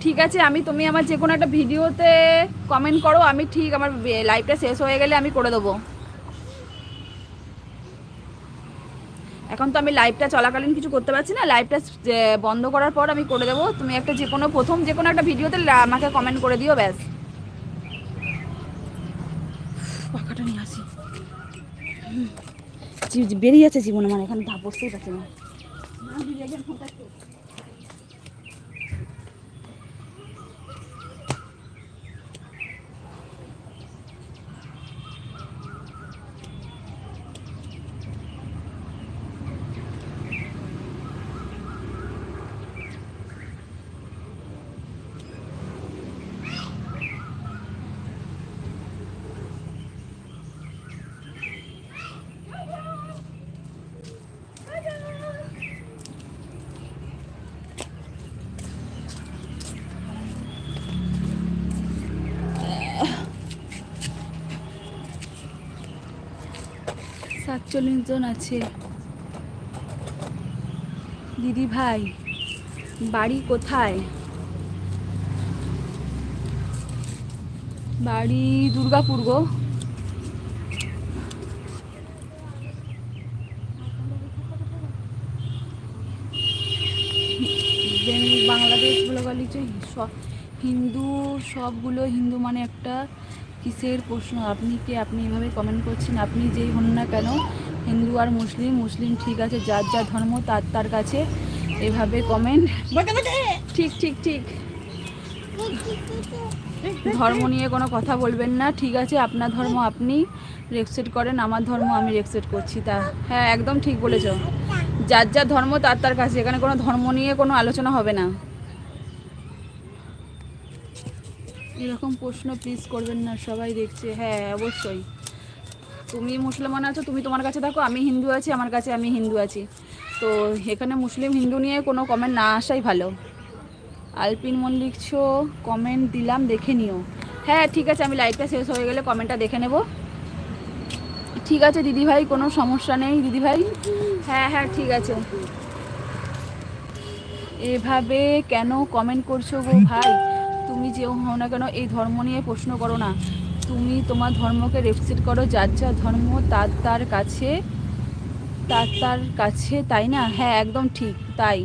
ঠিক আছে, তুমি আমার যে কোনো একটা ভিডিওতে কমেন্ট করো, আমি ঠিক আমার লাইভটা শেষ হয়ে গেলে আমি করে দেবো। এখন তো আমি লাইভটা চলাকালীন কিছু করতে পারছি না, লাইভটা বন্ধ করার পর আমি করে দেবো। তুমি একটা যে কোনো প্রথম যে কোনো একটা ভিডিওতে আমাকে কমেন্ট করে দিও, ব্যাস। পাখাটা নিয়ে আসি, বেরিয়ে যাচ্ছে জীবন আমার, এখানে বসতেই পারছি না। সাতচল্লিশ জন আছে। দিদি ভাই বাড়ি কোথায়? বাড়ি দুর্গাপুর গো। বাংলাদেশ বলে গেলি হিন্দু, সবগুলো হিন্দু মানে একটা কিসের প্রশ্ন? আপনি কে? আপনি এভাবে কমেন্ট করছেন, আপনি যেই হন না কেন, হিন্দু আর মুসলিম, মুসলিম ঠিক আছে, যার যার ধর্ম তার তার কাছে, এভাবে কমেন্ট। ঠিক ঠিক ঠিক, ধর্ম নিয়ে কোনো কথা বলবেন না, ঠিক আছে? আপনার ধর্ম আপনি রেসপেক্ট করেন, আমার ধর্ম আমি রেসপেক্ট করছি। তা হ্যাঁ, একদম ঠিক বলেছ, যার যার ধর্ম তার তার কাছে, এখানে কোনো ধর্ম নিয়ে কোনো আলোচনা হবে না। এরকম প্রশ্ন প্লিজ করবেন না, সবাই দেখছে। হ্যাঁ অবশ্যই, তুমি মুসলমান আছো, তুমি তোমার কাছে থাকো, আমি হিন্দু আছি আমার কাছে, আমি হিন্দু আছি। তো এখানে মুসলিম হিন্দু নিয়ে কোনো কমেন্ট না আসাই ভালো। আলপিন মন লিখছো, কমেন্ট দিলাম, দেখে নিও। হ্যাঁ ঠিক আছে, আমি লাইভটা শেষ হয়ে গেলে কমেন্টটা দেখে নেব। ঠিক আছে দিদিভাই, কোনো সমস্যা নেই দিদিভাই। হ্যাঁ হ্যাঁ ঠিক আছে। এভাবে কেন কমেন্ট করছো গো ভাই? তুমি যে হও না কেন, এই ধর্ম নিয়ে প্রশ্ন করো না, তুমি তোমার ধর্মকে রেসপেক্ট করো, যার যার ধর্ম তার তার কাছে, তার তার কাছে, তাই না? হ্যাঁ একদম ঠিক তাই।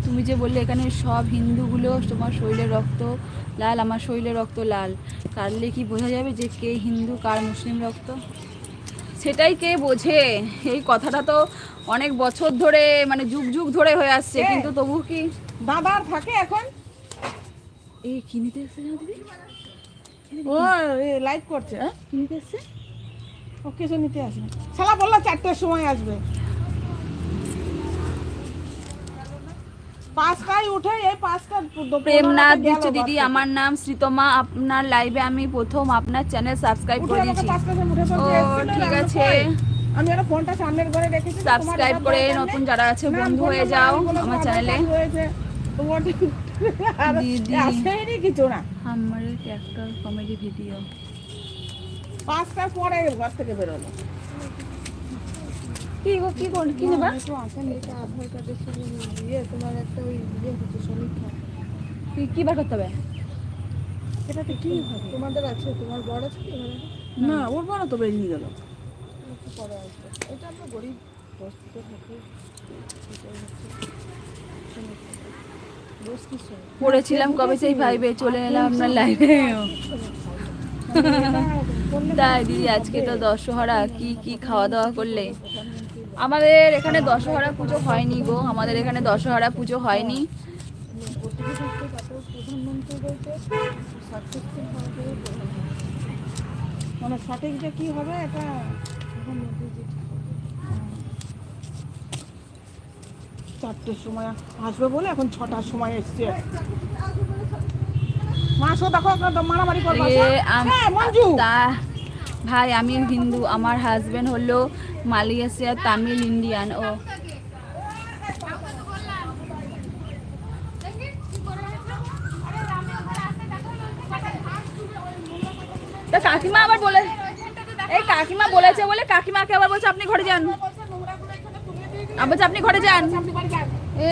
তুমি যে বললে এখানে সব হিন্দুগুলো তোমার শরীরের রক্ত লাল, আমার শরীরের রক্ত লাল, কাটলে কি বোঝা যাবে যে কে হিন্দু কার মুসলিম রক্ত? সেটাই কে বোঝে? এই কথাটা তো অনেক বছর ধরে, মানে যুগ যুগ ধরে হয়ে আসছে, কিন্তু তবু কি দাদার থাকে এখন? এই কিনিতে এসে না দিদি, ও লাইভ করছে। কিনিতে এসছে, ও কিছু নিতে আসবে, শালা বললো 4টের সময় আসবে। 5টায় উঠে, এই 5টা প্রেমনাথ দিচ্ছে দিদি, আমার নাম শ্রীতমা, আপনার লাইভে আমি প্রথম আপনার চ্যানেল সাবস্ক্রাইব করে দিয়েছি। ও ঠিক আছে, আমি আর ফোনটা সামনের ঘরে রেখেছি, সাবস্ক্রাইব করে নতুন যারা আছে বন্ধু হয়ে যাও আমার চ্যানেলে। দিদি আসেনি কিছু না, আমার একটা কমেডি ভিডিও। 5টার পরে ঘর থেকে বেরোলো। কি গো, কি করলি, কি নেবা? আধার কার্ডের সঙ্গে দিয়ে তোমার একটা ওই হচ্ছে সমীক্ষা, কি বার করতে হবে? এটাতে কি হবে? তোমাদের আছে, তোমার বড় আছে কি? না, ওর বড় তো বেরিয়ে গেল, পরে আসবে। এটা আমরা গরিব বস্তিতে থাকি, পড়েছিলাম কবে সেই ভাইবে, চলে এলাম আপনার লাইভে। তাই দিদি, আজকে তো দশহরা, কি কি খাওয়া দাওয়া করলে? আমাদের এখানে দশহরা পুজো হয়নি গো, আমাদের এখানে দশহরা পুজো হয়নি। মানে সঠিকটা কি হবে এটা চারটের সময় আসবে বলে এখন 6টার সময় এসছে। মাসও দেখো মারামারি করবে। মঞ্জু ভাই আমি হিন্দু, আমার হাজবেন্ড হলো মালয়েশিয়া, তামিল ইন্ডিয়ান। ও তা কাকিমা আবার বলে, এই কাকিমা বলেছে বলে কাকিমাকে আবার বলছে আপনি ঘরে যান, বলছে আপনি ঘরে যান। এ